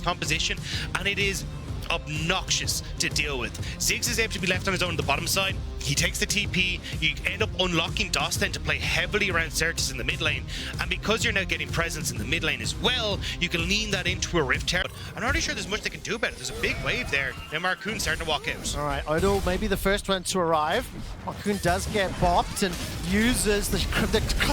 composition, and it is obnoxious to deal with. Ziggs is able to be left on his own on the bottom side. He takes the TP. You end up unlocking DOS then to play heavily around Certus in the mid lane, and because you're now getting presence in the mid lane as well, you can lean that into a Rift Herald. I'm not really sure there's much they can do about it. There's a big wave there. Now Marcoon's starting to walk out. All right, Odo maybe the first one to arrive. Marcoon does get bopped and uses the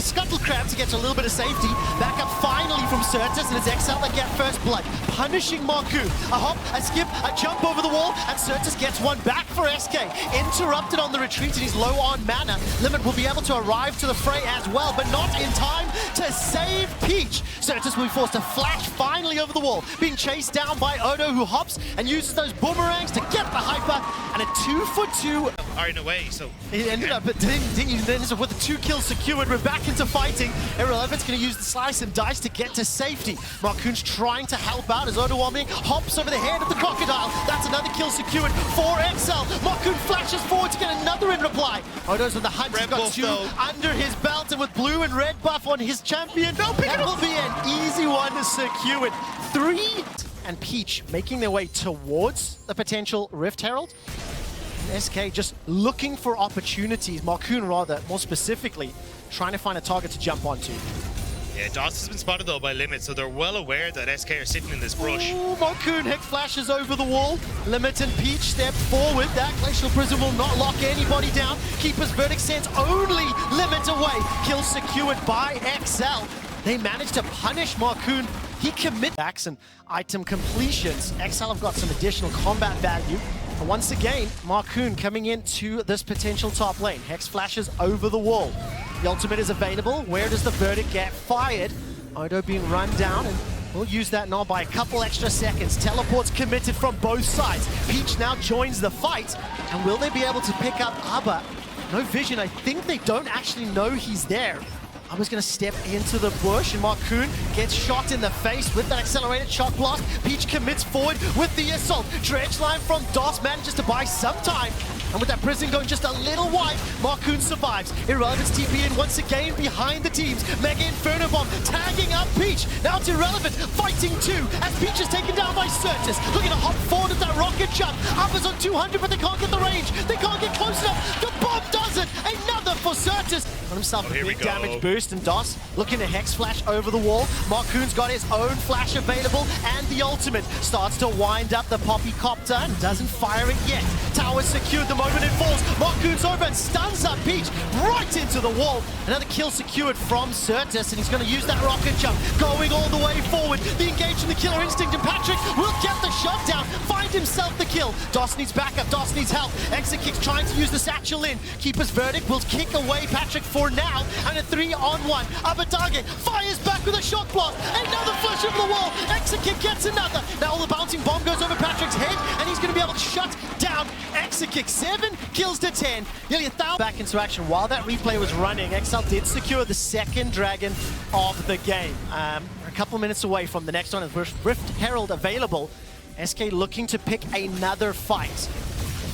scuttle crab to get a little bit of safety. Back up finally from Certus, and it's Exile that get first blood, punishing Marcoon. A hop, a skip, a jump over the wall, and Certus gets one back for SK. Interrupted on the retreat, and he's low on mana. Limit will be able to arrive to the fray as well, but not in time to save Peach. Certus will be forced to flash finally over the wall, being chased down by Odo, who hops and uses those boomerangs to get the hyper, and a 2-for-2. Are in a way, so He ended up, but didn't end up with a 2 kills secured. We're back into fighting. Irrelevant's going to use the slice and dice to get to safety. Marcoon's trying to help out as Odo Warming hops over the head of the crocodile. That's another kill secured for Exile. Marcoon flashes forward to get another in reply. Odo's on the hunt. He's got 2 under his belt, and with blue and red buff on his champion, that will be an easy one to secure. 3 and Peach making their way towards the potential Rift Herald. SK just looking for opportunities. Marcoon, rather, more specifically, trying to find a target to jump onto. Yeah, DOS has been spotted though by Limit, so they're well aware that SK are sitting in this brush. Ooh, Marcoon Hex flashes over the wall. Limit and Peach step forward. That Glacial Prism will not lock anybody down. Keeper's Verdict sends only Limit away. Kill secured by XL. They managed to punish Marcoon. He commits backs and item completions. XL have got some additional combat value. And once again, Marcoon coming into this potential top lane. Hex flashes over the wall. The ultimate is available. Where does the Verdict get fired? Odo being run down, and we'll use that now by a couple extra seconds. Teleports committed from both sides. Peach now joins the fight. And will they be able to pick up Abba? No vision. I think they don't actually know he's there. Abba's going to step into the bush, and Marcoon gets shot in the face with that accelerated shock blast. Peach commits forward with the assault. Dredge line from DOS manages to buy some time. And with that prison going just a little wide, Marcoon survives. Irrelevant's TP in once again behind the teams. Mega Inferno Bomb tagging up Peach. Now it's Irrelevant fighting 2 as Peach is taken down by Certus. Looking to hop forward with that rocket jump. Abba's on 200, but they can't get the range. They can't get close enough. The bomb does it. Another for Certus. On himself a big damage boost, and DOS looking to Hex flash over the wall. Marcoon's got his own flash available, and the ultimate starts to wind up the Poppy Copter and doesn't fire it yet. Tower's secured the moment it falls. Marcoon's over and stuns up Peach right into the wall. Another kill secured from Certus, and he's going to use that rocket jump, going all the way forward. The engage in the killer instinct, and Patrick will get the shot down, find himself the kill. DOS needs backup, DOS needs help. Exit Kick's trying to use the satchel in. Keeper's Verdict will kick away Patrick for now, and a 3-on-1. Abadage fires back with a shock blast. Another flush over the wall. Exit Kick gets another. Now the bouncing bomb goes over Patrick's head, and he's going to be able to shut down Exit Kick. 7 kills to 10. Nearly 1,000 back into action. While that replay was running, XL did secure the second dragon of the game. A couple minutes away from the next one is Rift Herald available. SK looking to pick another fight.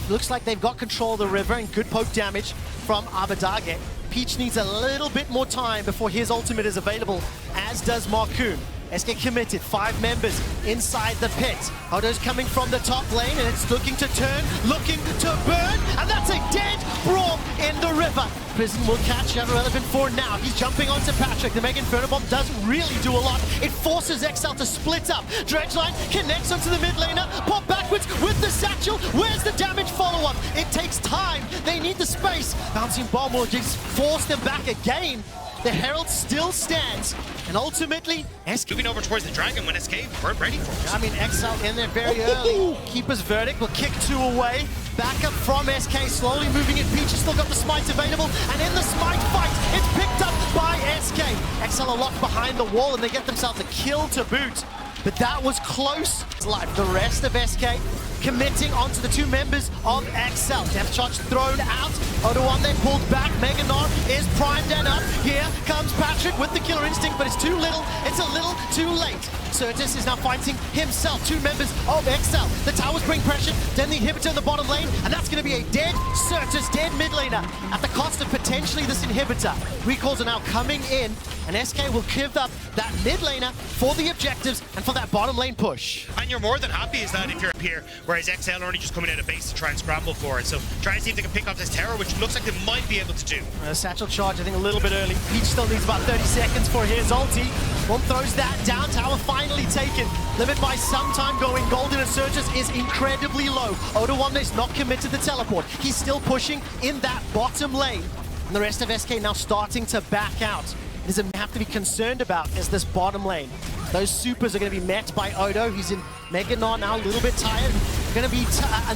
Looks like they've got control of the river, and good poke damage from Abadage. Peach needs a little bit more time before his ultimate is available, as does Marcoon. SK committed, 5 members inside the pit. Odo's coming from the top lane, and it's looking to turn, looking to burn, and that's a dead Braum in the river. Prison will catch Irrelevant for now. He's jumping onto Patrick. The Mega Inferno Bomb doesn't really do a lot. It forces XL to split up. Dredgeline connects onto the mid laner, pop backwards with the satchel. Where's the damage follow-up? It takes time. They need the space. Bouncing Bomb will just force them back again. The Herald still stands, and ultimately, SK moving over towards the dragon when SK weren't ready for it. I mean, XL in there very early. Keeper's Verdict will kick 2 away. Back up from SK, slowly moving it. Peach has still got the smite available, and in the smite fight, it's picked up by SK. XL are locked behind the wall, and they get themselves a kill to boot. But that was close. Like the rest of SK committing onto the two members of XL. Depth charge thrown out. Odo1 then pulled back. Meganar is primed and up. Here comes Patrick with the killer instinct, but it's too little. It's a little too late. Certus is now fighting himself. Two members of XL. The towers bring pressure, then the inhibitor in the bottom lane, and that's going to be a dead Certus, dead mid laner, at the cost of potentially this inhibitor. Recalls are now coming in, and SK will give up that mid laner for the objectives and for that bottom lane push. And you're more than happy is that if you're up here, whereas XL are only just coming out of base to try and scramble for it. So try and see if they can pick off this tower, which looks like they might be able to do. Satchel charge, I think, a little bit early. Peach still needs about 30 seconds for his ulti. One throws that down, tower finally taken. Limit by some time going golden, and Surges is incredibly low. Odo1 is not committed to the teleport. He's still pushing in that bottom lane. And the rest of SK now starting to back out. It doesn't have to be concerned about is this bottom lane. Those supers are going to be met by Odo. He's in Meganar now, a little bit tired. Going to be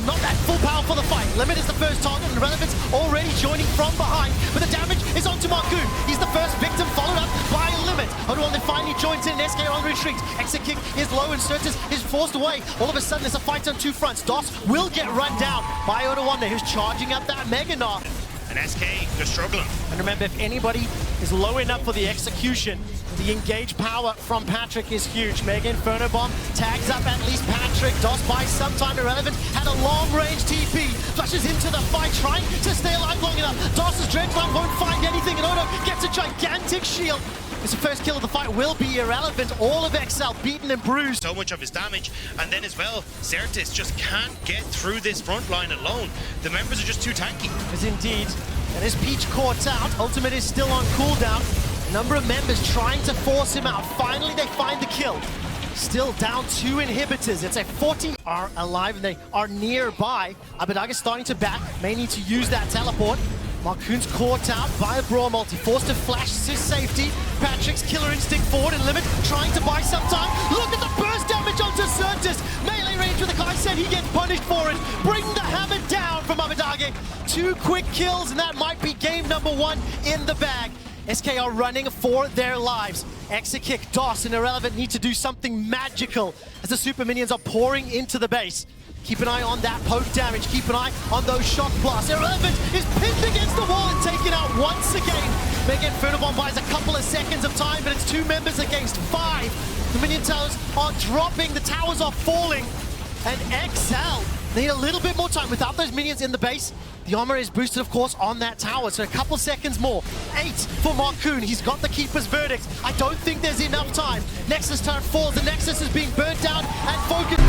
not that full power for the fight. Limit is the first target, and Relevance already joining from behind. But the damage is onto Marcoon. He's the first victim, followed up by Limit. Odo1 then finally joins in, and SK on retreat. Exit kick is low, and Certus is forced away. All of a sudden, there's a fight on two fronts. DOS will get run down by Odo1, who's charging up that Meganar. And SK, they're struggling. And remember, if anybody is low enough for the execution, the engage power from Patrick is huge. Mega Inferno Bomb tags up at least Patrick. DOS buys some time. Irrelevant had a long-range TP. Flushes into the fight, trying to stay alive long enough. DOS's Dreadcloud won't find anything, and Odo gets a gigantic shield. His first kill of the fight will be Irrelevant. All of XL beaten and bruised. So much of his damage, and then as well, Certus just can't get through this front line alone. The members are just too tanky. Yes, indeed. And as Peach caught out, Ultimate is still on cooldown. A number of members trying to force him out. Finally, they find the kill. Still down two inhibitors. It's a 40 are alive, and they are nearby. Abadaga's starting to back. May need to use that teleport. Marcoon's caught out by a Brawl multi, forced to flash to safety. Patrick's killer instinct forward, and Limit trying to buy some time. Look at the burst damage onto Certus. Melee range with the guy said he gets punished for it. Bring the hammer down from Abadage. Two quick kills, and that might be game number one in the bag. SK are running for their lives. Exit kick, DOS and Irrelevant need to do something magical as the super minions are pouring into the base. Keep an eye on that poke damage. Keep an eye on those shock blasts. Irrelevant is pinned against the wall and taken out once again. Mega Inferno Bomb buys a couple of seconds of time, but it's two members against five. The minion towers are dropping. The towers are falling. And XL need a little bit more time. Without those minions in the base, the armor is boosted, of course, on that tower. So a couple seconds more. 8 for Marcoon. He's got the Keeper's Verdict. I don't think there's enough time. Nexus turret falls. The Nexus is being burnt down and focused.